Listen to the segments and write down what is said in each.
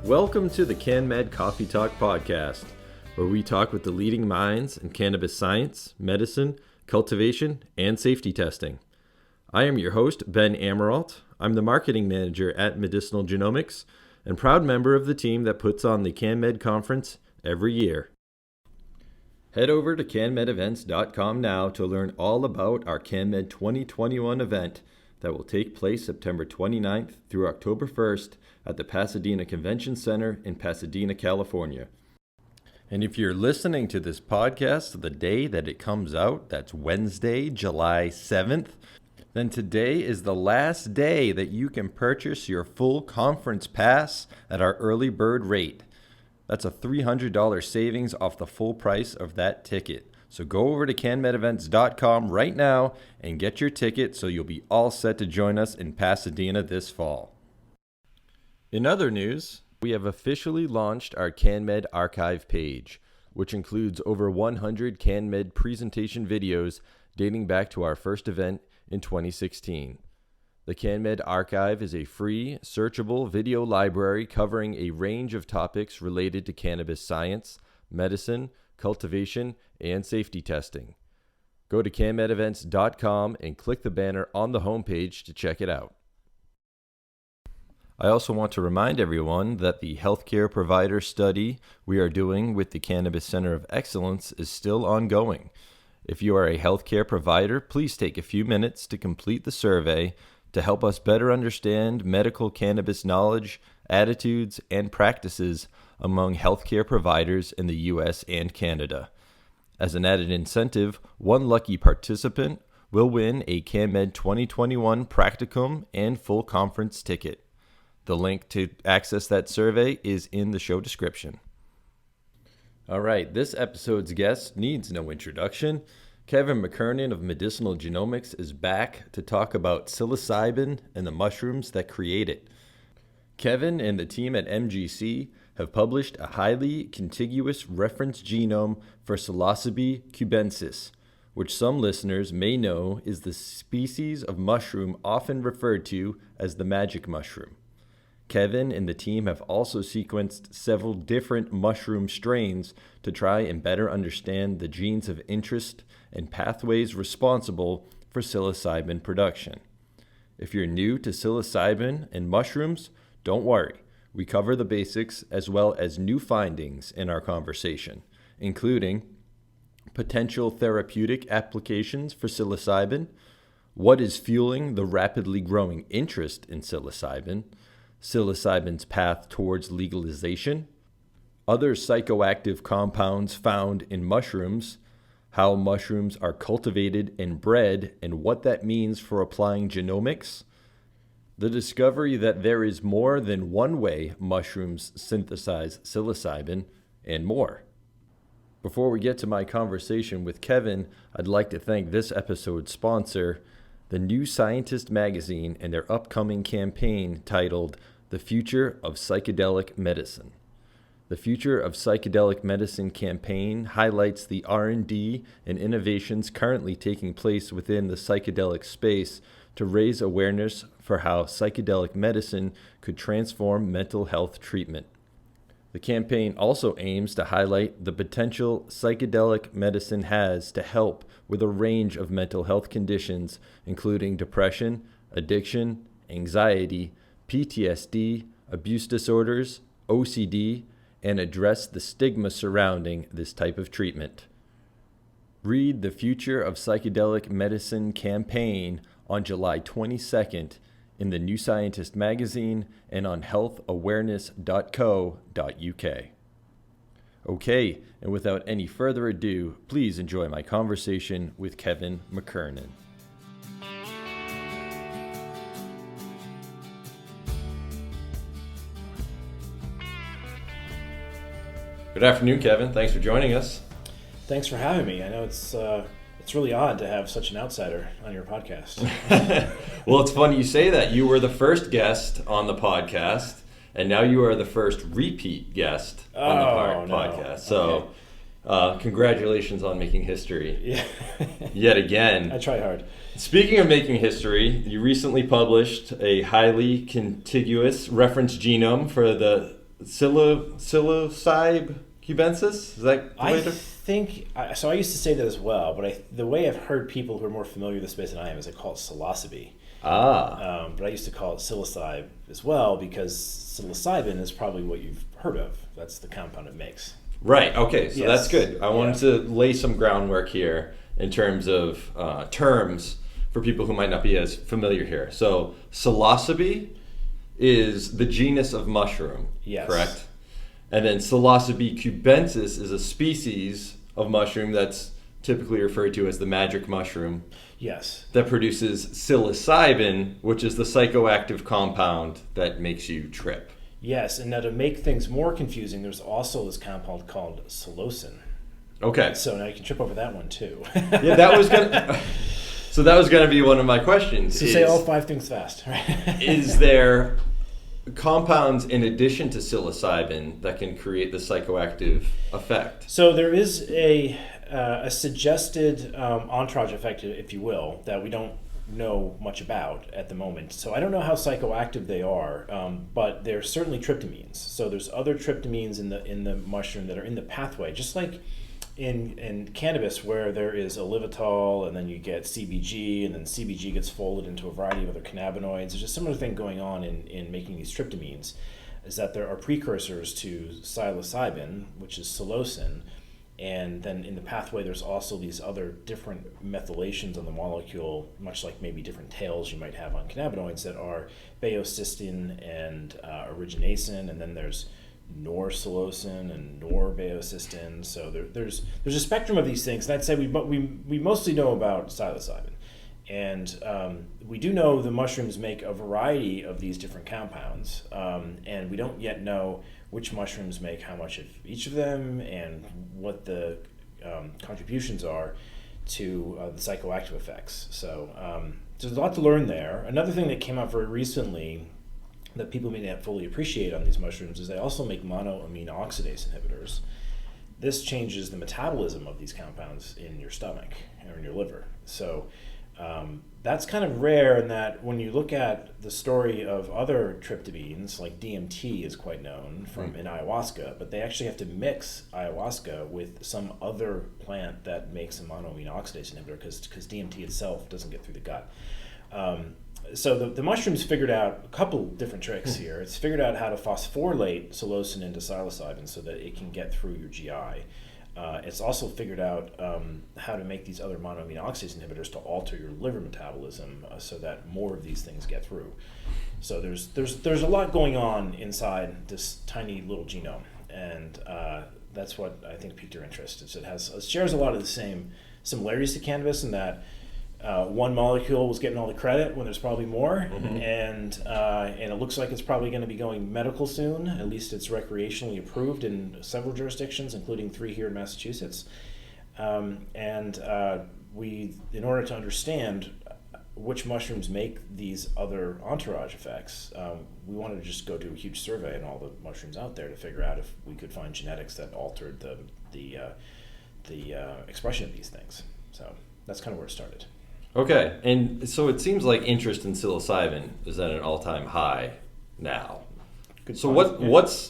Welcome to the CanMed Coffee Talk podcast, where we talk with the leading minds in cannabis science, medicine, cultivation, and safety testing. I am your host, Ben Amaralt. I'm the marketing manager at Medicinal Genomics and proud member of the team that puts on the CanMed conference every year. Head over to canmedevents.com now to learn all about our CanMed 2021 event that will take place September 29th through October 1st at the Pasadena Convention Center in Pasadena, California. And if you're listening to this podcast the day that it comes out, that's Wednesday, July 7th, then today is the last day that you can purchase your full conference pass at our early bird rate. That's a $300 savings off the full price of that ticket. So go over to canmedevents.com right now and get your ticket so you'll be all set to join us in Pasadena this fall. In other news, we have officially launched our CanMed archive page, which includes over 100 CanMed presentation videos dating back to our first event in 2016. The CanMed archive is a free, searchable video library covering a range of topics related to cannabis science, medicine, cultivation, and safety testing. Go to canmedevents.com and click the banner on the homepage to check it out. I also want to remind everyone that the healthcare provider study we are doing with the Cannabis Center of Excellence is still ongoing. If you are a healthcare provider, please take a few minutes to complete the survey to help us better understand medical cannabis knowledge, attitudes, and practices among healthcare providers in the U.S. and Canada. As an added incentive, one lucky participant will win a CanMed 2021 practicum and full conference ticket. The link to access that survey is in the show description. All right, this episode's guest needs no introduction. Kevin McKernan of Medicinal Genomics is back to talk about psilocybin and the mushrooms that create it. Kevin and the team at MGC have published a highly contiguous reference genome for Psilocybe cubensis, which some listeners may know is the species of mushroom often referred to as the magic mushroom. Kevin and the team have also sequenced several different mushroom strains to try and better understand the genes of interest and pathways responsible for psilocybin production. If you're new to psilocybin and mushrooms, don't worry. We cover the basics as well as new findings in our conversation, including potential therapeutic applications for psilocybin, what is fueling the rapidly growing interest in psilocybin, psilocybin's path towards legalization, other psychoactive compounds found in mushrooms, how mushrooms are cultivated and bred, and what that means for applying genomics, the discovery that there is more than one way mushrooms synthesize psilocybin, and more. Before we get to my conversation with Kevin, I'd like to thank this episode's sponsor, the New Scientist magazine, and their upcoming campaign titled The Future of Psychedelic Medicine. The Future of Psychedelic Medicine campaign highlights the R&D and innovations currently taking place within the psychedelic space to raise awareness for how psychedelic medicine could transform mental health treatment. The campaign also aims to highlight the potential psychedelic medicine has to help with a range of mental health conditions, including depression, addiction, anxiety, PTSD, abuse disorders, OCD, and address the stigma surrounding this type of treatment. Read the Future of Psychedelic Medicine campaign on July 22nd in the New Scientist magazine and on healthawareness.co.uk. Okay, and without any further ado, please enjoy my conversation with Kevin McKernan. Good afternoon, Kevin. Thanks for joining us. Thanks for having me. I know it's really odd to have such an outsider on your podcast. Well, it's funny you say that. You were the first guest on the podcast, and now you are the first repeat guest on the podcast. So congratulations on making history. Yeah. Yet again. I try hard. Speaking of making history, you recently published a highly contiguous reference genome for the Psilocybe cubensis? Is that the way I think so. I used to say that as well, but the way I've heard people who are more familiar with the space than I am is they call it Psilocybe. But I used to call it Psilocybe as well because psilocybin is probably what you've heard of. That's the compound it makes. Right. Okay. So Yes. that's good. I wanted to lay some groundwork here in terms of terms for people who might not be as familiar here. So Psilocybe is the genus of mushroom, Yes. correct? And then Psilocybe cubensis is a species of mushroom that's typically referred to as the magic mushroom Yes. that produces psilocybin, which is the psychoactive compound that makes you trip. Yes, and now to make things more confusing, there's also this compound called psilocin. Okay. So now you can trip over that one too. Yeah, that was gonna. So that was gonna be one of my questions. So say all 5 things fast. Right? Is there compounds in addition to psilocybin that can create the psychoactive effect? So there is a suggested entourage effect, if you will, that we don't know much about at the moment. So I don't know how psychoactive they are, but they're certainly tryptamines. So there's other tryptamines in the mushroom that are in the pathway, just like in cannabis, where there is olivitol, and then you get CBG, and then CBG gets folded into a variety of other cannabinoids. There's a similar thing going on in making these tryptamines, is that there are precursors to psilocybin, which is psilocin, and then in the pathway there's also these other different methylations on the molecule, much like maybe different tails you might have on cannabinoids, that are baeocystin and originacin, and then there's norpsilocin and norbaeocystin. So there's a spectrum of these things, and I'd say we mostly know about psilocybin, and we do know the mushrooms make a variety of these different compounds, and we don't yet know which mushrooms make how much of each of them and what the contributions are to the psychoactive effects. So there's a lot to learn there. Another thing that came out very recently that people may not fully appreciate on these mushrooms is they also make monoamine oxidase inhibitors. This changes the metabolism of these compounds in your stomach or in your liver. So that's kind of rare in that when you look at the story of other tryptamines, like DMT is quite known from in ayahuasca, but they actually have to mix ayahuasca with some other plant that makes a monoamine oxidase inhibitor because DMT itself doesn't get through the gut. So the mushrooms figured out a couple different tricks here. It's figured out how to phosphorylate psilocin into psilocybin so that it can get through your GI. It's also figured out how to make these other monoamine oxidase inhibitors to alter your liver metabolism so that more of these things get through. So there's a lot going on inside this tiny little genome, and that's what I think piqued our interest. It shares a lot of the same similarities to cannabis in that one molecule was getting all the credit when there's probably more, and it looks like it's probably going to be going medical soon. At least it's recreationally approved in several jurisdictions, including 3 here in Massachusetts. We, in order to understand which mushrooms make these other entourage effects, we wanted to just go do a huge survey on all the mushrooms out there to figure out if we could find genetics that altered the expression of these things. So that's kind of where it started. Okay, and so it seems like interest in psilocybin is at an all-time high now. Good So point.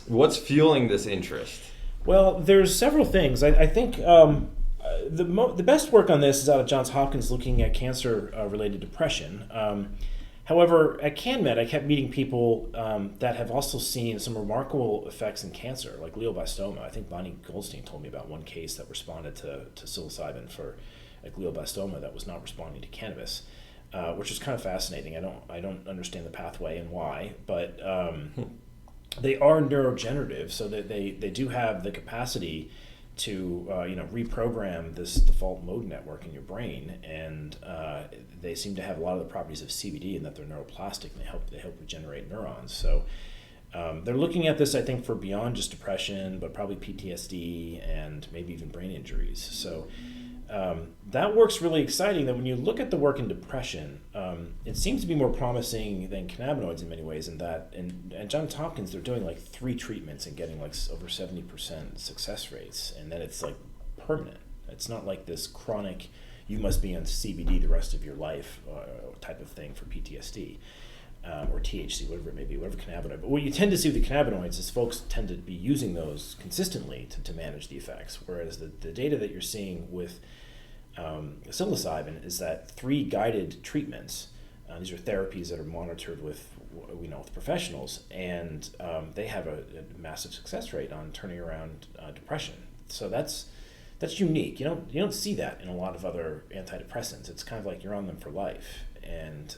what's fueling this interest? Well, there's several things. I think the best work on this is out of Johns Hopkins looking at cancer-related depression. However, at CanMed, I kept meeting people that have also seen some remarkable effects in cancer, like glioblastoma. I think Bonnie Goldstein told me about one case that responded to psilocybin for a glioblastoma that was not responding to cannabis, which is kind of fascinating. I don't understand the pathway and why, but they are neurogenerative, so that they do have the capacity to reprogram this default mode network in your brain, and they seem to have a lot of the properties of CBD in that they're neuroplastic and they help regenerate neurons. So they're looking at this, I think, for beyond just depression, but probably PTSD and maybe even brain injuries. So that work's really exciting. That when you look at the work in depression, it seems to be more promising than cannabinoids in many ways. In that, and at Johns Hopkins, they're doing like 3 treatments and getting like over 70% success rates, and then it's like permanent. It's not like this chronic, you must be on CBD the rest of your life type of thing for PTSD. or THC, whatever it may be, whatever cannabinoid. But what you tend to see with the cannabinoids is folks tend to be using those consistently to manage the effects, whereas the data that you're seeing with psilocybin is that 3 guided treatments, these are therapies that are monitored with professionals, and they have a massive success rate on turning around depression. So that's unique. You don't see that in a lot of other antidepressants. It's kind of like you're on them for life, and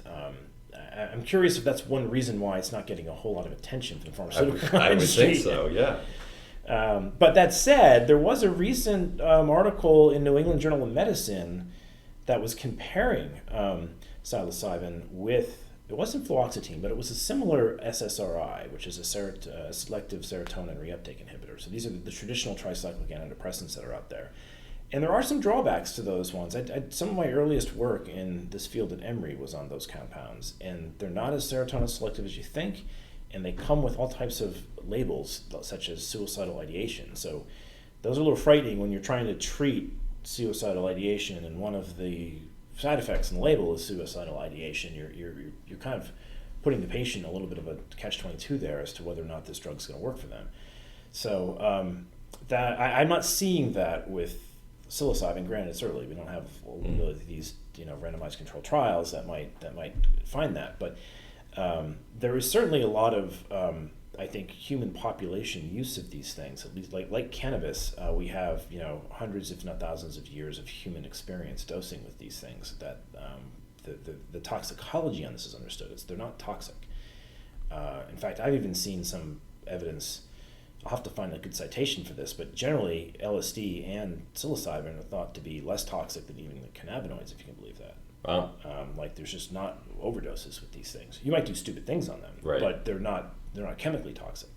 I'm curious if that's one reason why it's not getting a whole lot of attention from the pharmaceutical I would industry. think so, yeah. But that said, there was a recent article in New England Journal of Medicine that was comparing psilocybin with, it wasn't fluoxetine, but it was a similar SSRI, which is a selective serotonin reuptake inhibitor. So these are the traditional tricyclic antidepressants that are out there. And there are some drawbacks to those ones. Some of my earliest work in this field at Emory was on those compounds, and they're not as serotonin selective as you think, and they come with all types of labels, such as suicidal ideation. So those are a little frightening when you're trying to treat suicidal ideation, and one of the side effects in the label is suicidal ideation. You're kind of putting the patient in a little bit of a catch-22 there as to whether or not this drug's going to work for them. So that I'm not seeing that with psilocybin. Granted, it's early. We don't have really these randomized controlled trials that might find that, but there is certainly a lot of I think human population use of these things. At least like cannabis, we have hundreds, if not thousands, of years of human experience dosing with these things. That the toxicology on this is understood. They're not toxic. In fact, I've even seen some evidence. I'll have to find a good citation for this, but generally LSD and psilocybin are thought to be less toxic than even the cannabinoids, if you can believe that. Wow. Like there's just not overdoses with these things. You might do stupid things on them, right, but they're not chemically toxic.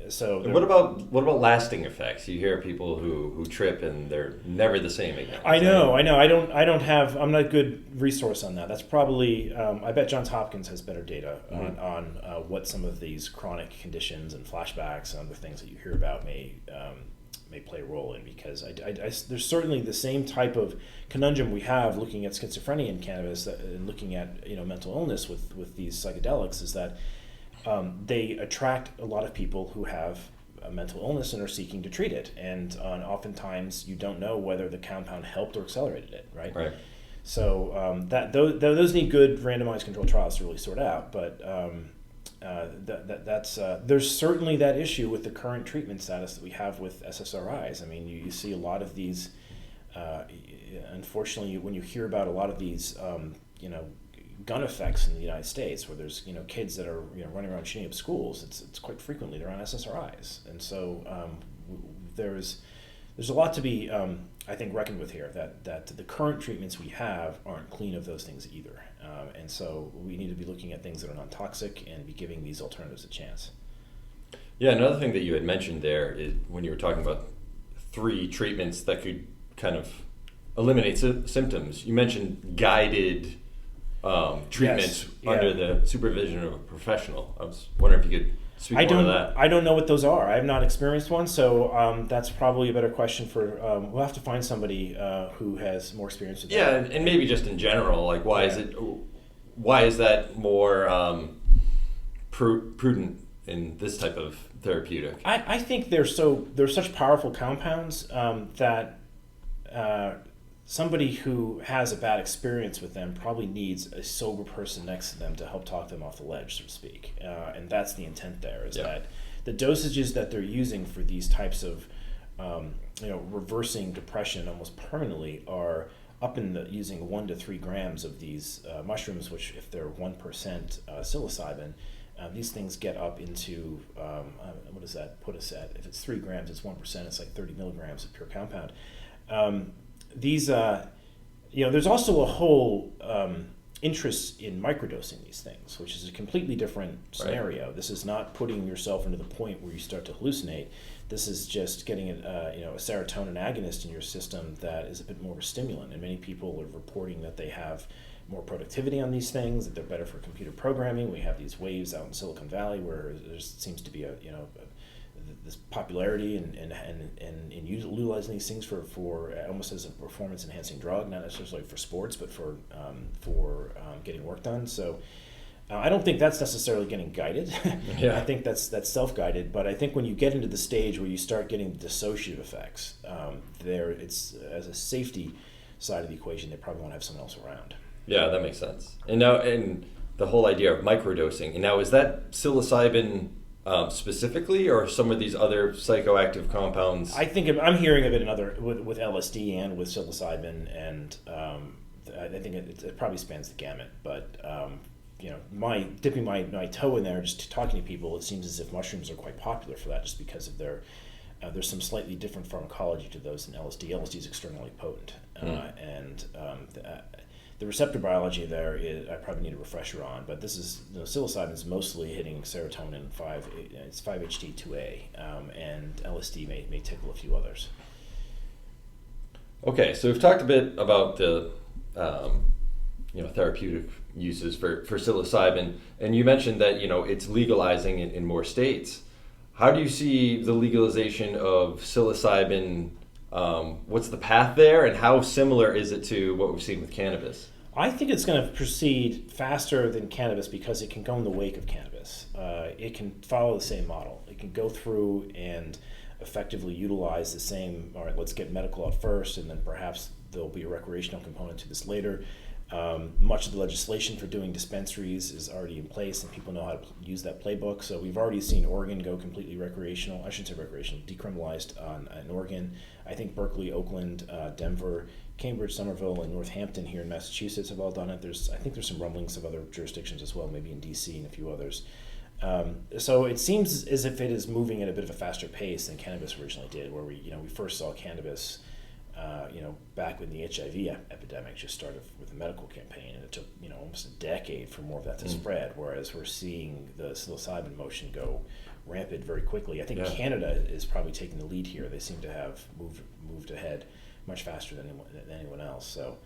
So what about lasting effects? You hear people who trip and they're never the same again. I know. I'm not a good resource on that. That's probably, I bet Johns Hopkins has better data on what some of these chronic conditions and flashbacks and other things that you hear about may play a role in, because there's certainly the same type of conundrum we have looking at schizophrenia in cannabis and looking at mental illness with these psychedelics, is that they attract a lot of people who have a mental illness and are seeking to treat it, and oftentimes you don't know whether the compound helped or accelerated it, right? Right. So those need good randomized controlled trials to really sort out, but there's certainly that issue with the current treatment status that we have with SSRIs. I mean, you see a lot of these. Unfortunately, when you hear about a lot of these, gun effects in the United States, where there's kids that are running around shooting up schools, it's quite frequently they're on SSRIs, and so there's a lot to be I think reckoned with here, that the current treatments we have aren't clean of those things either, and so we need to be looking at things that are non-toxic and be giving these alternatives a chance. Yeah, another thing that you had mentioned there is when you were talking about 3 treatments that could kind of eliminate symptoms. You mentioned guided treatments under the supervision of a professional. I was wondering if you could speak more to that. I don't know what those are. I have not experienced one, so that's probably a better question for. We'll have to find somebody who has more experience with that. Yeah, and maybe just in general, like why is that more prudent in this type of therapeutic? I think they're such powerful compounds that somebody who has a bad experience with them probably needs a sober person next to them to help talk them off the ledge, so to speak. And that's the intent there, is that the dosages that they're using for these types of reversing depression almost permanently are up in using 1 to 3 grams of these mushrooms, which if they're 1% psilocybin, these things get up into, what does that put us at? If it's 3 grams, it's 1%, it's like 30 milligrams of pure compound. These, there's also a whole interest in microdosing these things, which is a completely different scenario. Right. This is not putting yourself into the point where you start to hallucinate. This is just getting a serotonin agonist in your system that is a bit more of a stimulant. And many people are reporting that they have more productivity on these things, that they're better for computer programming. We have these waves out in Silicon Valley where there seems to be this popularity and utilizing these things for almost as a performance enhancing drug, not necessarily for sports, but for getting work done. So I don't think that's necessarily getting guided. Yeah. I think that's self-guided. But I think when you get into the stage where you start getting dissociative effects, it's as a safety side of the equation, they probably want to have someone else around. Yeah, that makes sense. And now, and the whole idea of microdosing. And now, is that psilocybin specifically, or some of these other psychoactive compounds? I think I'm hearing of it with LSD and with psilocybin, and I think it probably spans the gamut. But dipping my toe in there, just talking to people, it seems as if mushrooms are quite popular for that, just because of there's some slightly different pharmacology to those than LSD. LSD is externally potent, and the receptor biology there I probably need a refresher on. But this is psilocybin is mostly hitting serotonin 5-HT2A, and LSD may tickle a few others. Okay, so we've talked a bit about the therapeutic uses for psilocybin, and you mentioned that it's legalizing in more states. How do you see the legalization of psilocybin? What's the path there, and how similar is it to what we've seen with cannabis? I think it's going to proceed faster than cannabis because it can go in the wake of cannabis. It can follow the same model. It can go through and effectively utilize the same, all right, let's get medical out first, and then perhaps there'll be a recreational component to this later. Much of the legislation for doing dispensaries is already in place, and people know how to use that playbook. So we've already seen Oregon go completely recreational. I shouldn't say recreational, decriminalized in Oregon. I think Berkeley, Oakland, Denver, Cambridge, Somerville, and Northampton here in Massachusetts have all done it. I think there's some rumblings of other jurisdictions as well, maybe in DC and a few others. So it seems as if it is moving at a bit of a faster pace than cannabis originally did, where we first saw cannabis back when the HIV epidemic just started with a medical campaign, and it took almost a decade for more of that to spread, whereas we're seeing the psilocybin motion go rampant very quickly. I think Canada is probably taking the lead here. They seem to have moved ahead much faster than anyone else. So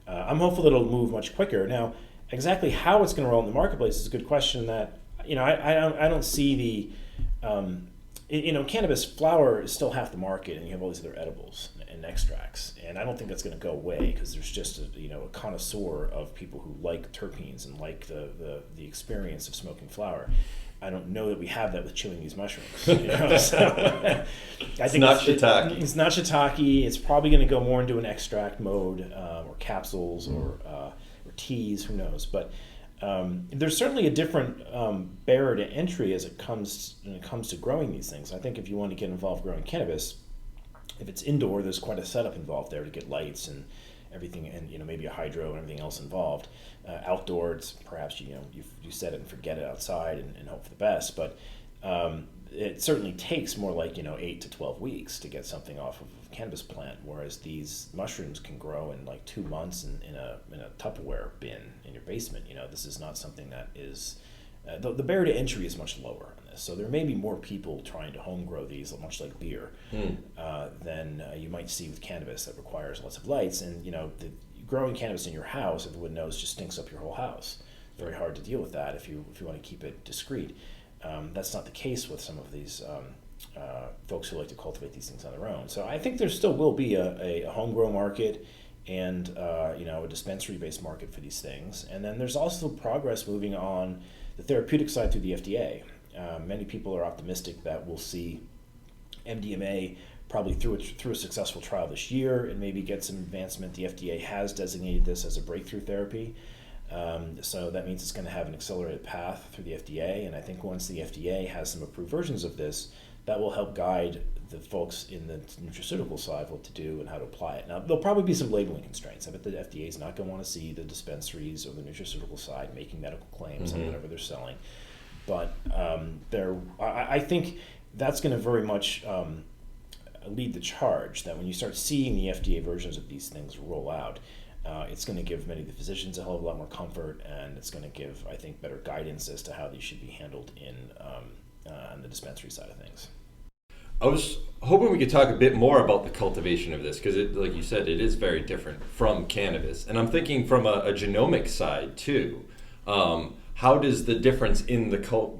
I'm hopeful that it'll move much quicker. Now, exactly how it's going to roll in the marketplace is a good question that I don't see the cannabis flower is still half the market, and you have all these other edibles and extracts, and I don't think that's going to go away because there's just a connoisseur of people who like terpenes and like the experience of smoking flower. I don't know that we have that with chewing these mushrooms. So, I think not shiitake. It's not shiitake. It's probably going to go more into an extract mode, or capsules, or teas. Who knows? But there's certainly a different barrier to entry when it comes to growing these things. I think if you want to get involved growing cannabis, if it's indoor, there's quite a setup involved there to get lights and everything, and maybe a hydro and everything else involved. Outdoor, it's perhaps you set it and forget it outside and hope for the best. But it certainly takes more like 8 to 12 weeks to get something off of a cannabis plant, whereas these mushrooms can grow in like 2 months in a Tupperware bin in your basement. This is not something that is the barrier to entry is much lower on this. So there may be more people trying to home grow these, much like beer, than you might see with cannabis that requires lots of lights. And growing cannabis in your house, everyone knows, just stinks up your whole house. Very hard to deal with that if you want to keep it discreet. That's not the case with some of these folks who like to cultivate these things on their own. So I think there still will be a home grow market and a dispensary-based market for these things. And then there's also progress moving on the therapeutic side through the FDA. Many people are optimistic that we'll see MDMA probably through a successful trial this year and maybe get some advancement. The FDA has designated this as a breakthrough therapy. So that means it's going to have an accelerated path through the FDA. And I think once the FDA has some approved versions of this, that will help guide the folks in the nutraceutical side what to do and how to apply it. Now, there'll probably be some labeling constraints. I bet the FDA is not going to want to see the dispensaries or the nutraceutical side making medical claims on whatever they're selling. But I think that's going to very much lead the charge, that when you start seeing the FDA versions of these things roll out, it's going to give many of the physicians a hell of a lot more comfort, and it's going to give, I think, better guidance as to how these should be handled on the dispensary side of things. I was hoping we could talk a bit more about the cultivation of this, because like you said, it is very different from cannabis. And I'm thinking from a genomic side too. How does the difference in the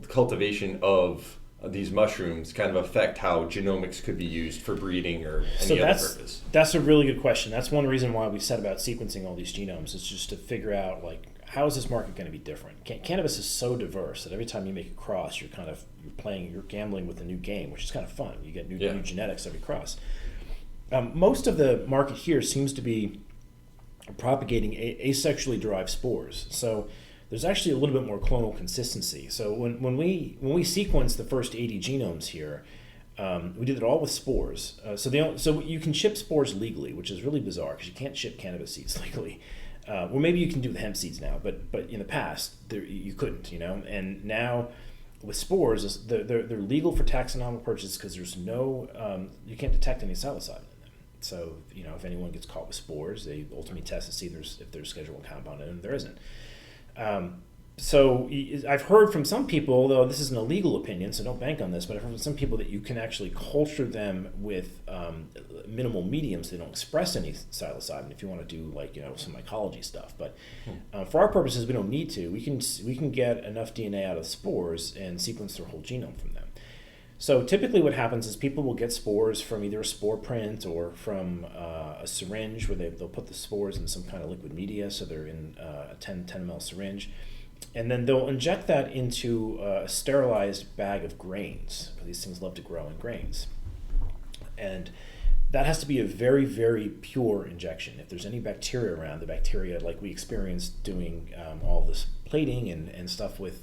cultivation of these mushrooms kind of affect how genomics could be used for breeding or any other purpose? That's a really good question. That's one reason why we set about sequencing all these genomes, is just to figure out like how is this market going to be different? Cannabis is so diverse that every time you make a cross, you're gambling with a new game, which is kind of fun. You get new genetics every cross. Most of the market here seems to be propagating asexually derived spores. So there's actually a little bit more clonal consistency. So when we sequenced the first 80 genomes here, we did it all with spores. So you can ship spores legally, which is really bizarre because you can't ship cannabis seeds legally. Well, maybe you can do the hemp seeds now, but in the past you couldn't, And now with spores, they're legal for taxonomic purchase because there's no you can't detect any psilocybin in them. So if anyone gets caught with spores, they ultimately test to see if there's Schedule I compound in them. There isn't. So I've heard from some people, though this isn't a legal opinion, so don't bank on this, but I've heard from some people that you can actually culture them with minimal mediums. They don't express any psilocybin if you want to do some mycology stuff. But for our purposes, we don't need to. We can get enough DNA out of spores and sequence their whole genome from them. So typically what happens is people will get spores from either a spore print or from a syringe where they'll put the spores in some kind of liquid media, so they're in a 10 ml syringe. And then they'll inject that into a sterilized bag of grains, because these things love to grow in grains. And that has to be a very, very pure injection. If there's any bacteria around, the bacteria, like we experienced doing all this plating and stuff with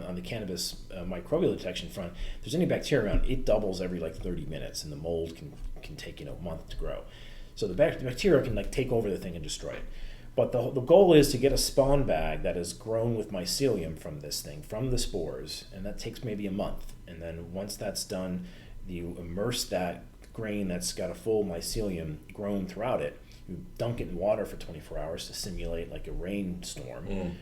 on the cannabis microbial detection front, if there's any bacteria around, it doubles every 30 minutes, and the mold can take a month to grow. So the bacteria can take over the thing and destroy it. But the goal is to get a spawn bag that is grown with mycelium from this thing, from the spores, and that takes maybe a month. And then once that's done, you immerse that grain that's got a full mycelium grown throughout it. You dunk it in water for 24 hours to simulate a rainstorm,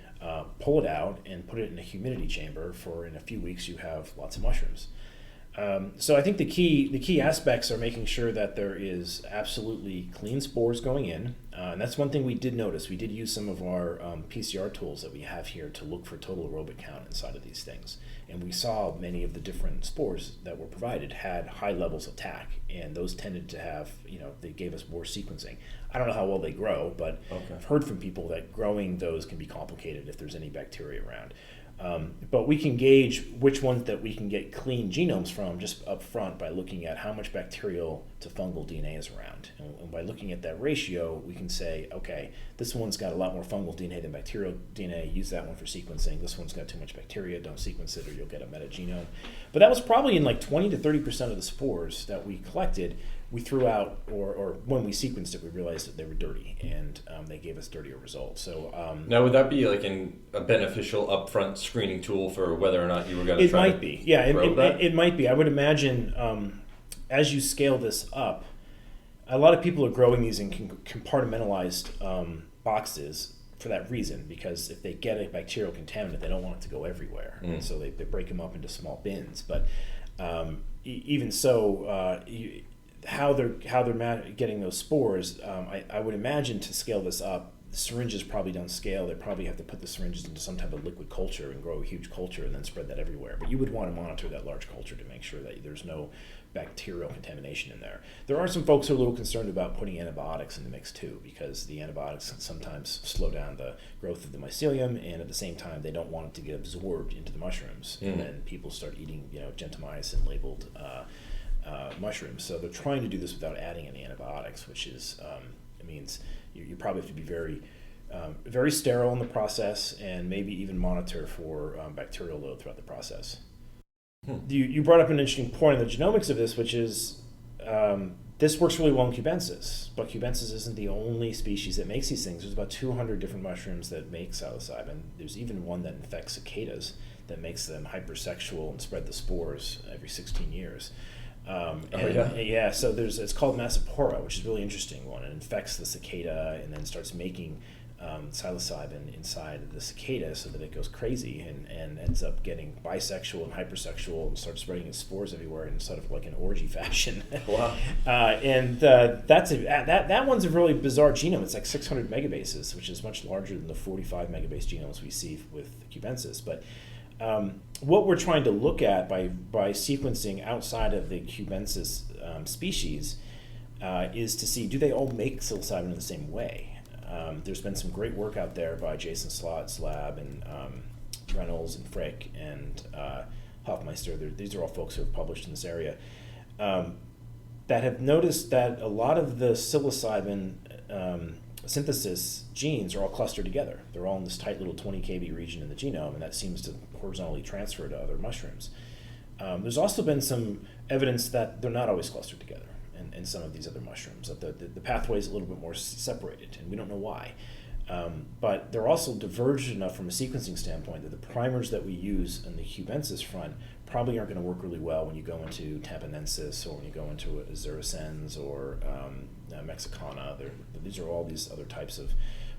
pull it out, and put it in a humidity chamber for, in a few weeks, you have lots of mushrooms. So I think the key aspects are making sure that there is absolutely clean spores going in, and that's one thing we did notice. We did use some of our PCR tools that we have here to look for total aerobic count inside of these things, and we saw many of the different spores that were provided had high levels of TAC, and those tended to have, they gave us more sequencing. I don't know how well they grow, but I've heard from people that growing those can be complicated if there's any bacteria around. But we can gauge which ones that we can get clean genomes from just up front by looking at how much bacterial to fungal DNA is around. And by looking at that ratio, we can say, okay, this one's got a lot more fungal DNA than bacterial DNA. Use that one for sequencing. This one's got too much bacteria. Don't sequence it or you'll get a metagenome. But that was probably in 20 to 30% of the spores that we collected, we threw out, or when we sequenced it, we realized that they were dirty, and they gave us dirtier results. So now, would that be a beneficial upfront screening tool for whether or not you were going to try? It might be, yeah. It might be. I would imagine as you scale this up, a lot of people are growing these in compartmentalized boxes for that reason, because if they get a bacterial contaminant, they don't want it to go everywhere, and so they break them up into small bins. But even so, how they're getting those spores, I would imagine to scale this up, the syringes probably don't scale. They probably have to put the syringes into some type of liquid culture and grow a huge culture and then spread that everywhere. But you would want to monitor that large culture to make sure that there's no bacterial contamination in there. There are some folks who are a little concerned about putting antibiotics in the mix too, because the antibiotics can sometimes slow down the growth of the mycelium, and at the same time they don't want it to get absorbed into the mushrooms. And then people start eating gentamicin labeled mushrooms. So they're trying to do this without adding any antibiotics, which is it means you probably have to be very very sterile in the process, and maybe even monitor for bacterial load throughout the process. You brought up an interesting point in the genomics of this, which is this works really well in cubensis, but cubensis isn't the only species that makes these things. There's about 200 different mushrooms that make psilocybin. There's even one that infects cicadas that makes them hypersexual and spread the spores every 16 years. So it's called Massapora, which is a really interesting one. It infects the cicada and then starts making psilocybin inside the cicada so that it goes crazy and ends up getting bisexual and hypersexual and starts spreading its spores everywhere in sort of like an orgy fashion. Wow. That one's a really bizarre genome. It's 600 megabases, which is much larger than the 45 megabase genomes we see with cubensis. But what we're trying to look at by sequencing outside of the cubensis species is to see, do they all make psilocybin in the same way? There's been some great work out there by Jason Slott's lab and Reynolds and Frick and Hofmeister. These are all folks who have published in this area that have noticed that a lot of the psilocybin synthesis genes are all clustered together. They're all in this tight little 20 kb region in the genome, and that seems to horizontally transfer to other mushrooms. There's also been some evidence that they're not always clustered together in some of these other mushrooms, that the pathway is a little bit more separated, and we don't know why. But they're also diverged enough from a sequencing standpoint that the primers that we use in the cubensis front probably aren't going to work really well when you go into tamponensis or when you go into azuricens or mexicana. These are all these other types of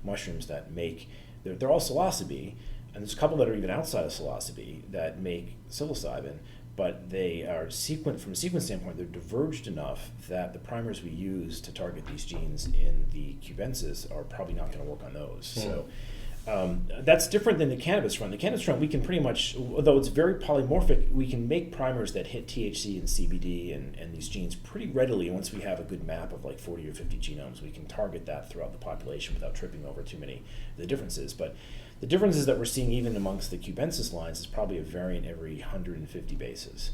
mushrooms that make, they're all psilocybe, and there's a couple that are even outside of psilocybe that make psilocybin, but they are from a sequence standpoint, they're diverged enough that the primers we use to target these genes in the cubensis are probably not going to work on those. So that's different than the cannabis front. The cannabis front, we can pretty much, although it's very polymorphic, we can make primers that hit THC and CBD and these genes pretty readily. Once we have a good map of like 40 or 50 genomes, we can target that throughout the population without tripping over too many of the differences. But the differences that we're seeing even amongst the cubensis lines is probably a variant every 150 bases.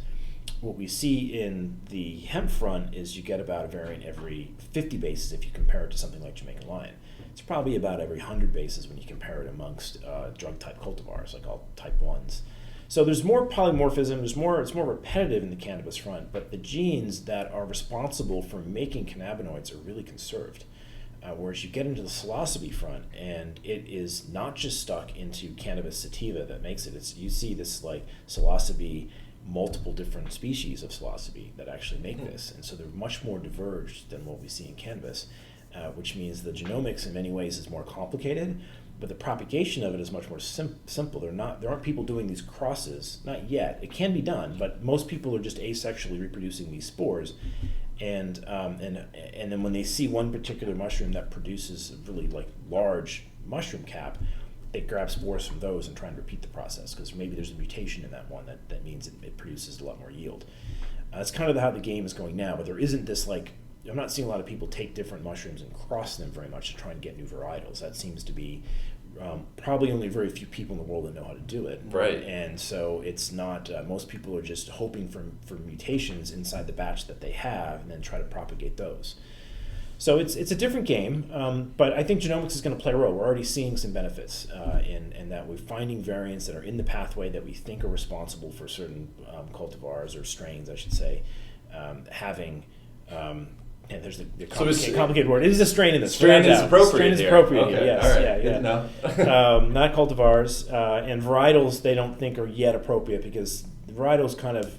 What we see in the hemp front is you get about a variant every 50 bases if you compare it to something like Jamaican lion. It's probably about every 100 bases when you compare it amongst drug-type cultivars, like all type 1s. So there's more polymorphism, it's more repetitive in the cannabis front, but the genes that are responsible for making cannabinoids are really conserved. Whereas you get into the psilocybe front, and it is not just stuck into cannabis sativa that makes it. You see this like psilocybe, multiple different species of psilocybe that actually make this, and so they're much more diverged than what we see in cannabis, which means the genomics in many ways is more complicated, but the propagation of it is much more simple. There aren't people doing these crosses, not yet. It can be done, but most people are just asexually reproducing these spores. And then when they see one particular mushroom that produces a really like large mushroom cap, they grab spores from those and try and repeat the process because maybe there's a mutation in that one that means it produces a lot more yield. That's kind of how the game is going now, but there isn't this like, I'm not seeing a lot of people take different mushrooms and cross them very much to try and get new varietals. That seems to be probably only very few people in the world that know how to do it. Right. And so it's not, most people are just hoping for mutations inside the batch that they have and then try to propagate those. So it's a different game, but I think genomics is going to play a role. We're already seeing some benefits in that we're finding variants that are in the pathway that we think are responsible for certain cultivars or strains, I should say, having... and there's the complicated word. It is a strain in this. Strain is appropriate. Strain is appropriate. Okay. Yes. All right. Yeah. Not cultivars and varietals. They don't think are yet appropriate because the varietals kind of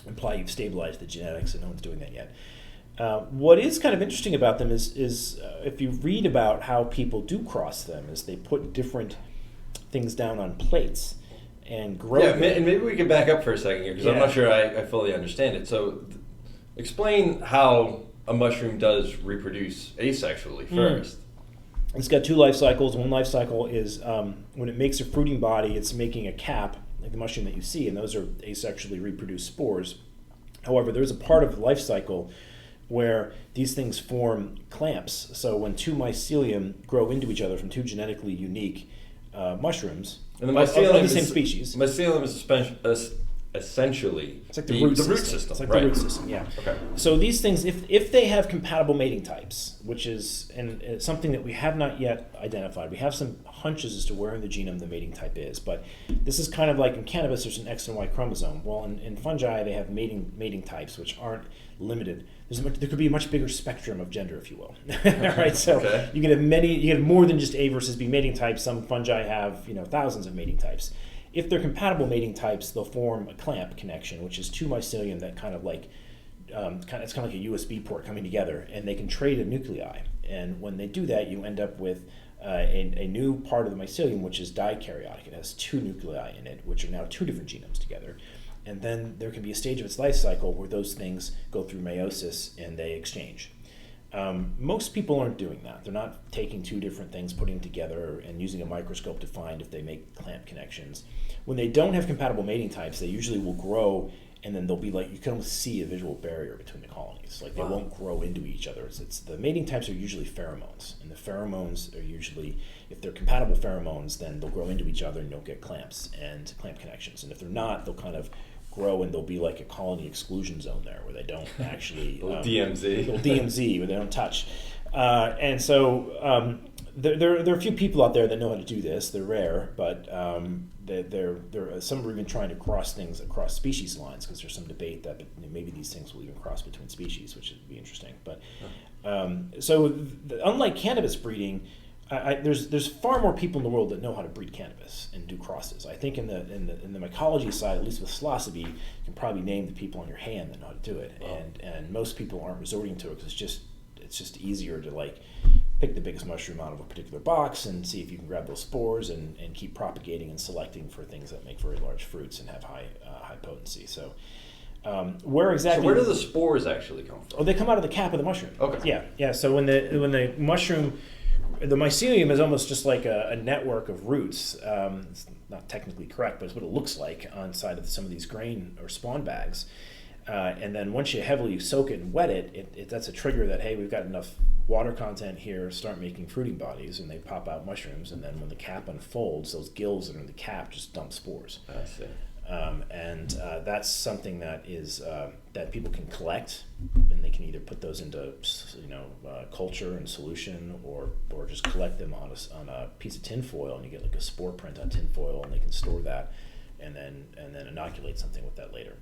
imply you've stabilized the genetics, and no one's doing that yet. What is kind of interesting about them is if you read about how people do cross them, is they put different things down on plates and grow. Yeah, and maybe we can back up for a second here because I'm not sure I fully understand it. So. Explain how a mushroom does reproduce asexually first. It's got two life cycles. One life cycle is when it makes a fruiting body, it's making a cap, like the mushroom that you see, and those are asexually reproduced spores. However, there's a part of the life cycle where these things form clamps. So when two mycelium grow into each other from two genetically unique mushrooms, and the mycelium of the same species. Mycelium is essentially it's like the root system. It's like the root system, yeah. Okay. So these things, if they have compatible mating types, which is and it's something that we have not yet identified, we have some hunches as to where in the genome the mating type is, but this is kind of like in cannabis, there's an X and Y chromosome. Well, in fungi, they have mating types which aren't limited. There could be a much bigger spectrum of gender, if you will. Right? So you can have more than just A versus B mating types. Some fungi have thousands of mating types. If they're compatible mating types, they'll form a clamp connection, which is two mycelium that kind of like it's kind of like a USB port coming together, and they can trade a nuclei. And when they do that, you end up with a new part of the mycelium, which is dikaryotic. It has two nuclei in it, which are now two different genomes together. And then there can be a stage of its life cycle where those things go through meiosis and they exchange. Most people aren't doing that. They're not taking two different things, putting them together, and using a microscope to find if they make clamp connections. When they don't have compatible mating types, they usually will grow and then they'll be like, you can almost see a visual barrier between the colonies. Like they Wow. won't grow into each other. It's the mating types are usually pheromones, and the pheromones are usually, if they're compatible pheromones, then they'll grow into each other and you'll get clamps and clamp connections. And if they're not, they'll kind of grow and there'll be like a colony exclusion zone there where they don't actually DMZ. little DMZ where they don't touch. And so there are a few people out there that know how to do this. They're rare, but some are even trying to cross things across species lines, because there's some debate that maybe these things will even cross between species, which would be interesting. But unlike cannabis breeding, there's far more people in the world that know how to breed cannabis and do crosses. I think in the mycology side, at least with Psilocybe, you can probably name the people on your hand that know how to do it, and most people aren't resorting to it because it's just easier to like pick the biggest mushroom out of a particular box and see if you can grab those spores and keep propagating and selecting for things that make very large fruits and have high potency. So where exactly? So where do the spores actually come from? Oh, they come out of the cap of the mushroom. Okay. Yeah. So when the mushroom, the mycelium is almost just like a network of roots. It's not technically correct, but it's what it looks like on side of some of these grain or spawn bags. And then once you heavily soak it and wet it, that's a trigger that, hey, we've got enough water content here, start making fruiting bodies, and they pop out mushrooms. And then when the cap unfolds, those gills that are in the cap just dump spores. I see. And that's something that is that people can collect, and they can either put those into culture and solution, or just collect them on a piece of tin foil, and you get like a spore print on tin foil, and they can store that, and then inoculate something with that later.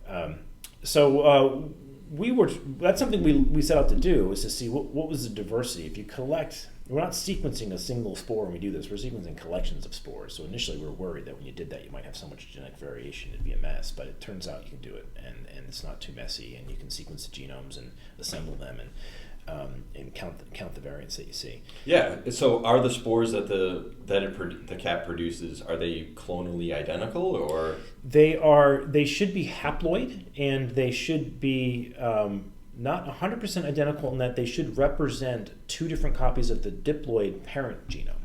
That's something we set out to do, is to see what was the diversity. If you collect, we're not sequencing a single spore when we do this, we're sequencing collections of spores. So initially we were worried that when you did that you might have so much genetic variation it'd be a mess, but it turns out you can do it, and it's not too messy, and you can sequence the genomes and assemble them and count the variants that you see. Yeah. So are the spores that the cap produces, are they clonally identical, or? They should be haploid, and they should be not 100% identical in that they should represent two different copies of the diploid parent genome.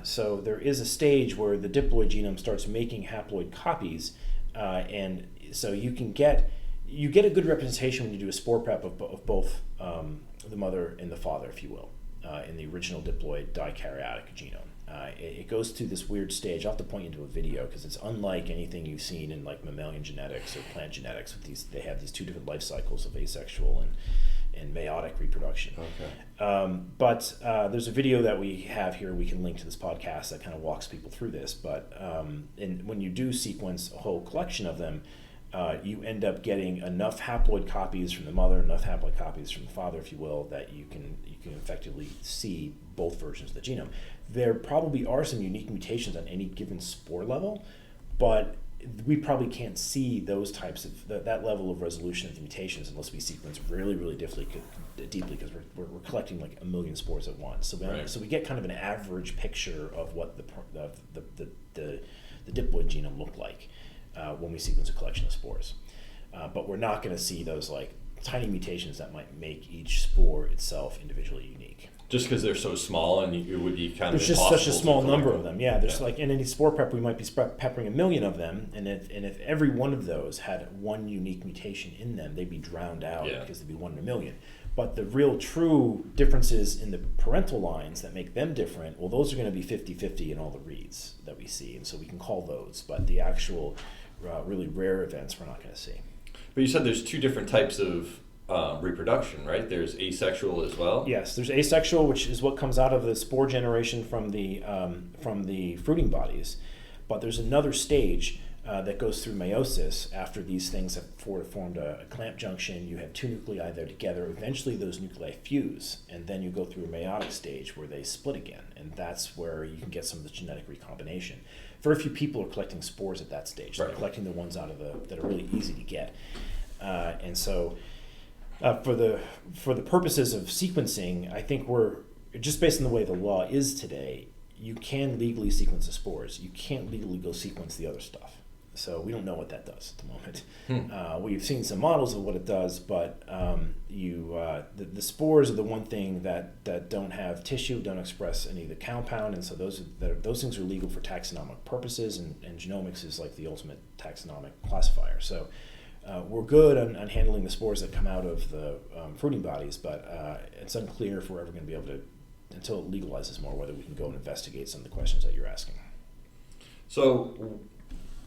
So there is a stage where the diploid genome starts making haploid copies, and so you get a good representation when you do a spore prep of both the mother and the father, if you will, in the original diploid dikaryotic genome. It goes through this weird stage. I'll have to point you to a video because it's unlike anything you've seen in like mammalian genetics or plant genetics. They have these two different life cycles of asexual and meiotic reproduction. Okay. But there's a video that we have here we can link to this podcast that kind of walks people through this. But when you do sequence a whole collection of them, you end up getting enough haploid copies from the mother, enough haploid copies from the father, if you will, that you can effectively see both versions of the genome. There probably are some unique mutations on any given spore level, but we probably can't see those types of that level of resolution of the mutations unless we sequence really, really deeply, because we're collecting like a million spores at once. So we get kind of an average picture of what the diploid genome looked like when we sequence a collection of spores. But we're not going to see those like tiny mutations that might make each spore itself individually unique. Just because they're so small, and it would be kind of there's just such a small number of them. Yeah, there's like in any spore prep we might be peppering 1 million of them, and if every one of those had one unique mutation in them, they'd be drowned out because they'd be 1 in a million. But the real true differences in the parental lines that make them different, well, those are going to be 50-50 in all the reads that we see, and so we can call those. But the actual really rare events we're not going to see. But you said there's two different types of reproduction, right? There's asexual as well. Yes, there's asexual, which is what comes out of the spore generation from the fruiting bodies. But there's another stage that goes through meiosis after these things have formed a clamp junction. You have two nuclei there together. Eventually, those nuclei fuse, and then you go through a meiotic stage where they split again, and that's where you can get some of the genetic recombination. Very few people are collecting spores at that stage. They're collecting the ones out of that are really easy to get, and so. For the purposes of sequencing, I think we're just based on the way the law is today. You can legally sequence the spores. You can't legally go sequence the other stuff. So we don't know what that does at the moment. We've seen some models of what it does, but the spores are the one thing that don't have tissue, don't express any of the compound, and so those things are legal for taxonomic purposes, and genomics is like the ultimate taxonomic classifier. So we're good on handling the spores that come out of the fruiting bodies, but it's unclear if we're ever going to be able to, until it legalizes more, whether we can go and investigate some of the questions that you're asking. So,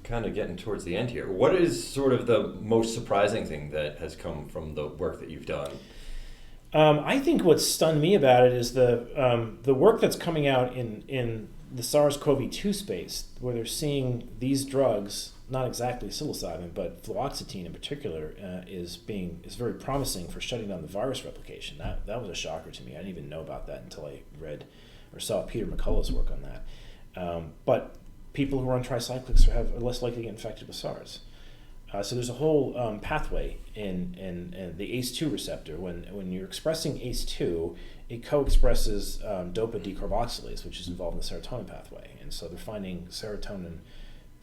kind of getting towards the end here, what is sort of the most surprising thing that has come from the work that you've done? I think what's stunned me about it is the work that's coming out in the SARS-CoV-2 space, where they're seeing these drugs, not exactly psilocybin, but fluoxetine in particular, is very promising for shutting down the virus replication. That was a shocker to me. I didn't even know about that until I read or saw Peter McCullough's work on that. But people who are on tricyclics are less likely to get infected with SARS. So there's a whole pathway in the ACE2 receptor. When you're expressing ACE2, it co-expresses dopa decarboxylase, which is involved in the serotonin pathway. And so they're finding serotonin,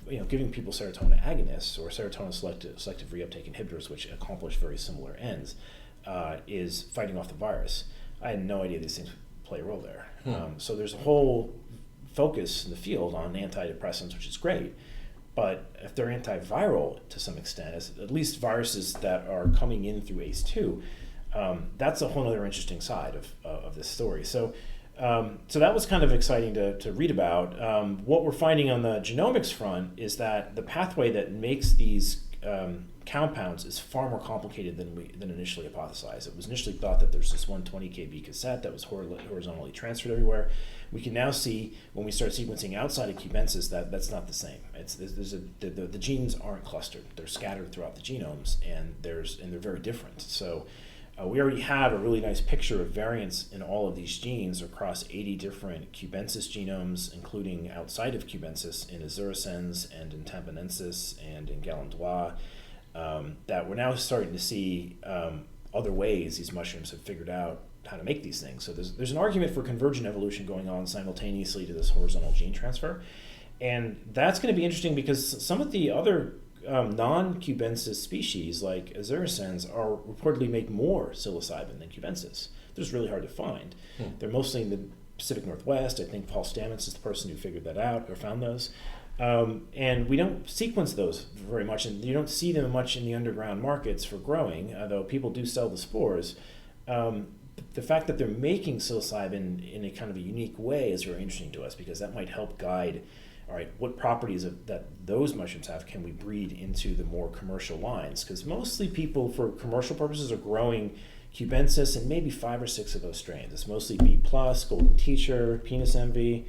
giving people serotonin agonists or serotonin selective reuptake inhibitors, which accomplish very similar ends, is fighting off the virus. I had no idea these things play a role there. So there's a whole focus in the field on antidepressants, which is great. But if they're antiviral to some extent, at least viruses that are coming in through ACE2, that's a whole other interesting side of this story. So that was kind of exciting to read about. What we're finding on the genomics front is that the pathway that makes these compounds is far more complicated than initially hypothesized. It was initially thought that there's this 120 kb cassette that was horizontally transferred everywhere. We can now see when we start sequencing outside of cubensis that's not the same. The genes aren't clustered; they're scattered throughout the genomes, and they're very different. So we already have a really nice picture of variants in all of these genes across 80 different cubensis genomes, including outside of cubensis in Azuricens and in Tamponensis and in Galandois. That we're now starting to see other ways these mushrooms have figured out how to make these things. So there's an argument for convergent evolution going on simultaneously to this horizontal gene transfer. And that's going to be interesting because some of the other non-cubensis species, like Azuricens, are reportedly make more psilocybin than cubensis. They're just really hard to find. They're mostly in the Pacific Northwest. I think Paul Stamets is the person who figured that out or found those. And we don't sequence those very much, and you don't see them much in the underground markets for growing, although people do sell the spores. The fact that they're making psilocybin in a kind of a unique way is very interesting to us, because that might help guide, all right, what properties that those mushrooms have can we breed into the more commercial lines? Because mostly people, for commercial purposes, are growing cubensis and maybe 5 or 6 of those strains. It's mostly B+, Golden Teacher, Penis Envy,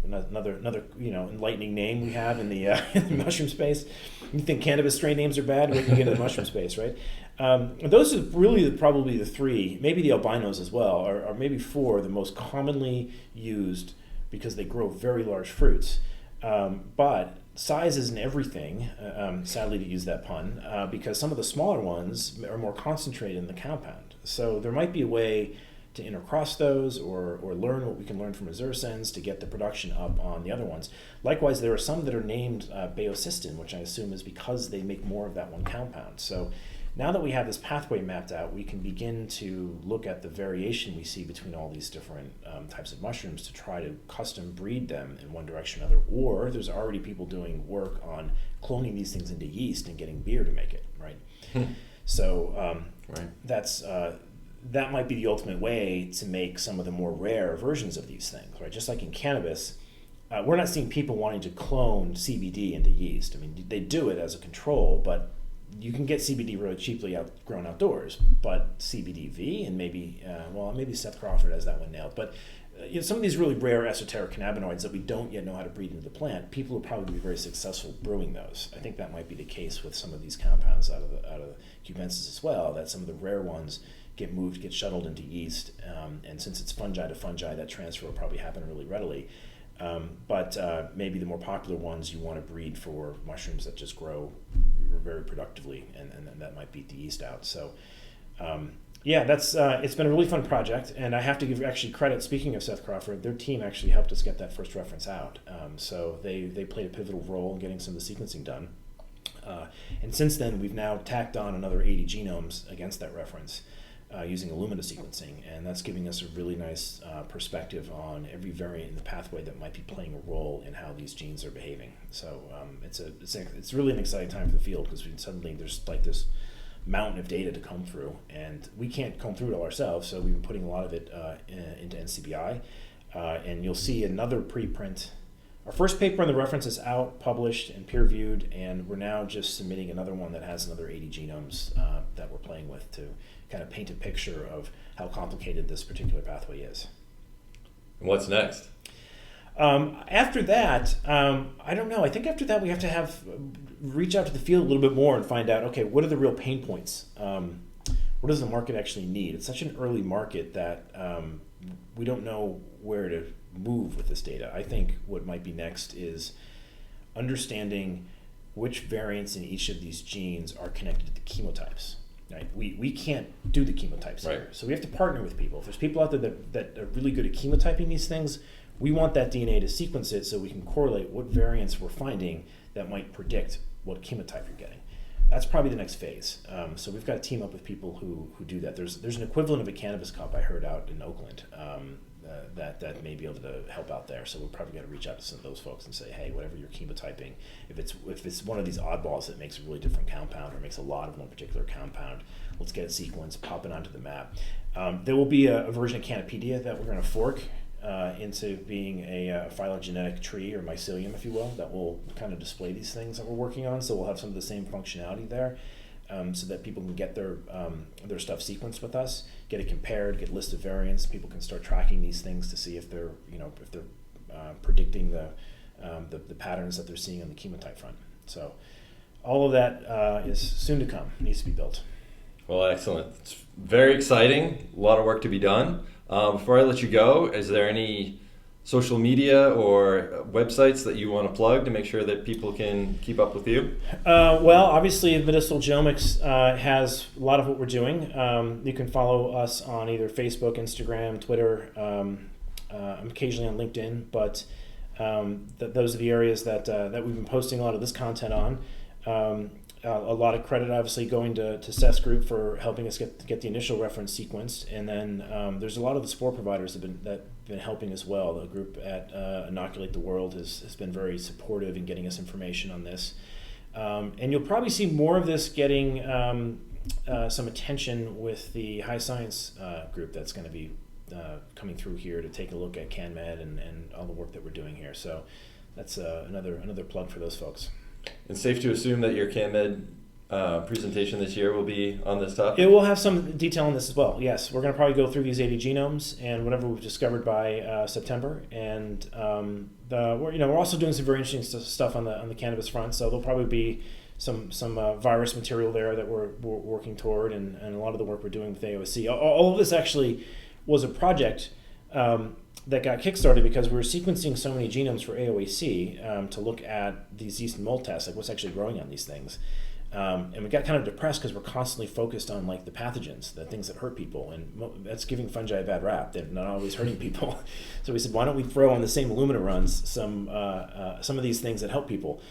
another enlightening name we have in the mushroom space. You think cannabis strain names are bad? We can get into the mushroom space, right? Those are really probably the 3, maybe the albinos as well, or maybe 4, the most commonly used because they grow very large fruits. But size isn't everything, sadly to use that pun, because some of the smaller ones are more concentrated in the compound. So there might be a way to intercross those or learn what we can learn from Azuricens to get the production up on the other ones. Likewise, there are some that are named baeocystin, which I assume is because they make more of that one compound. So now that we have this pathway mapped out, we can begin to look at the variation we see between all these different types of mushrooms to try to custom breed them in one direction or another. Or there's already people doing work on cloning these things into yeast and getting beer to make it, right? So right. That might be the ultimate way to make some of the more rare versions of these things, right? Just like in cannabis, we're not seeing people wanting to clone CBD into yeast. I mean, they do it as a control, but you can get CBD really cheaply grown outdoors. But CBDV and maybe Seth Crawford has that one nailed. But some of these really rare esoteric cannabinoids that we don't yet know how to breed into the plant, people will probably be very successful brewing those. I think that might be the case with some of these compounds out of the cubensis as well, that some of the rare ones get shuttled into yeast, and since it's fungi to fungi, that transfer will probably happen really readily. But maybe the more popular ones you want to breed for mushrooms that just grow very productively, and that might beat the yeast out. So that's it's been a really fun project, and I have to give actually credit, speaking of Seth Crawford, their team actually helped us get that first reference out. So they played a pivotal role in getting some of the sequencing done. And since then, we've now tacked on another 80 genomes against that reference using Illumina sequencing, and that's giving us a really nice perspective on every variant in the pathway that might be playing a role in how these genes are behaving. So it's really an exciting time for the field, because suddenly there's like this mountain of data to comb through, and we can't comb through it all ourselves, so we've been putting a lot of it into NCBI, and you'll see another preprint. Our first paper on the reference is out, published, and peer-reviewed, and we're now just submitting another one that has another 80 genomes that we're playing with to kind of paint a picture of how complicated this particular pathway is. What's next? After that, I don't know. I think after that we have to reach out to the field a little bit more and find out, okay, what are the real pain points? What does the market actually need? It's such an early market that we don't know where to move with this data. I think what might be next is understanding which variants in each of these genes are connected to the chemotypes. Right? We can't do the chemotypes here, so we have to partner with people. If there's people out there that are really good at chemotyping these things, we want that DNA to sequence it so we can correlate what variants we're finding that might predict what chemotype you're getting. That's probably the next phase. So we've got to team up with people who do that. There's an equivalent of a cannabis cup I heard out in Oakland that may be able to help out there. So we're probably got to reach out to some of those folks and say, hey, whatever you're chemotyping, if it's one of these oddballs that makes a really different compound or makes a lot of one particular compound, let's get it sequenced, pop it onto the map. There will be a version of Canopedia that we're going to fork into being a phylogenetic tree or mycelium, if you will, that will kind of display these things that we're working on. So we'll have some of the same functionality there, so that people can get their stuff sequenced with us, get it compared, get lists of variants. People can start tracking these things to see if they're predicting the patterns that they're seeing on the chemotype front. So all of that is soon to come, needs to be built. Well, excellent. It's very exciting. A lot of work to be done. Before I let you go, is there any social media or websites that you want to plug to make sure that people can keep up with you? Well, obviously, Medicinal Genomics has a lot of what we're doing. You can follow us on either Facebook, Instagram, Twitter. I'm occasionally on LinkedIn, but those are the areas that we've been posting a lot of this content on. A lot of credit, obviously, going to Seth's group for helping us get the initial reference sequenced, and then there's a lot of the spore providers that have been helping as well. The group at Inoculate the World has been very supportive in getting us information on this, and you'll probably see more of this getting some attention with the High Science group that's going to be coming through here to take a look at CanMed and all the work that we're doing here. So that's another plug for those folks. It's safe to assume that your CanMed presentation this year will be on this topic? It will have some detail on this as well, yes. We're going to probably go through these 80 genomes and whatever we've discovered by September. And we're also doing some very interesting stuff on the cannabis front, so there'll probably be some virus material there that we're working toward, and a lot of the work we're doing with AOSC. All of this actually was a project that got kickstarted because we were sequencing so many genomes for AOAC to look at these yeast and mold tests, like what's actually growing on these things. And we got kind of depressed because we're constantly focused on like the pathogens, the things that hurt people, and that's giving fungi a bad rap. They're not always hurting people. So we said, why don't we throw on the same Illumina runs some of these things that help people,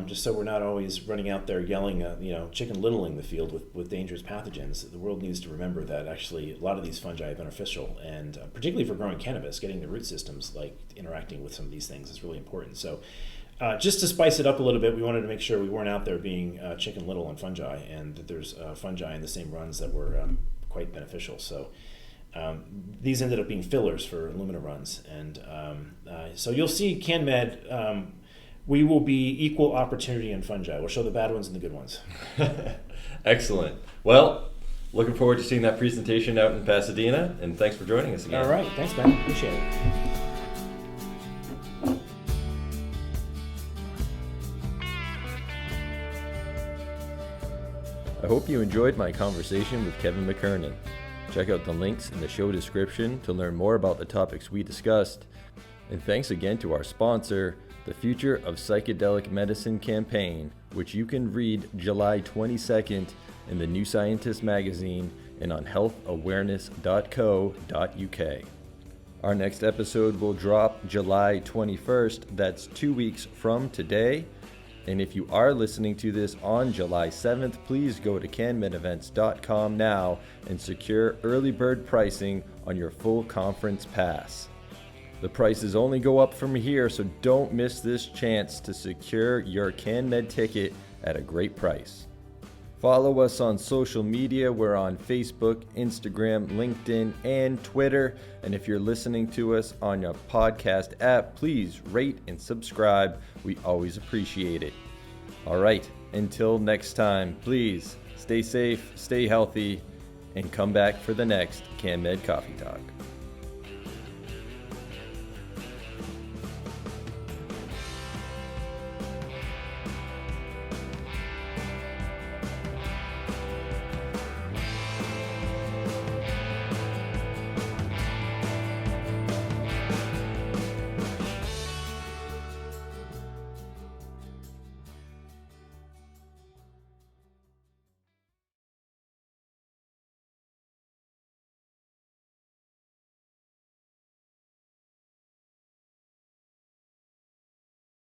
just so we're not always running out there yelling, chicken littling the field with dangerous pathogens. The world needs to remember that actually a lot of these fungi are beneficial, and particularly for growing cannabis, getting the root systems like interacting with some of these things is really important. So just to spice it up a little bit, we wanted to make sure we weren't out there being chicken little on fungi, and that there's fungi in the same runs that were quite beneficial. So these ended up being fillers for Illumina runs, and so you'll see CanMed. We will be equal opportunity in fungi. We'll show the bad ones and the good ones. Excellent. Well, looking forward to seeing that presentation out in Pasadena, and thanks for joining us again. All right. Thanks, Ben. Appreciate it. I hope you enjoyed my conversation with Kevin McKernan. Check out the links in the show description to learn more about the topics we discussed. And thanks again to our sponsor, the Future of Psychedelic Medicine campaign, which you can read July 22nd in the New Scientist magazine and on healthawareness.co.uk. Our next episode will drop July 21st. That's 2 weeks from today. And if you are listening to this on July 7th, please go to canmedevents.com now and secure early bird pricing on your full conference pass. The prices only go up from here, so don't miss this chance to secure your CanMed ticket at a great price. Follow us on social media. We're on Facebook, Instagram, LinkedIn, and Twitter. And if you're listening to us on your podcast app, please rate and subscribe. We always appreciate it. All right, until next time, please stay safe, stay healthy, and come back for the next CanMed Coffee Talk.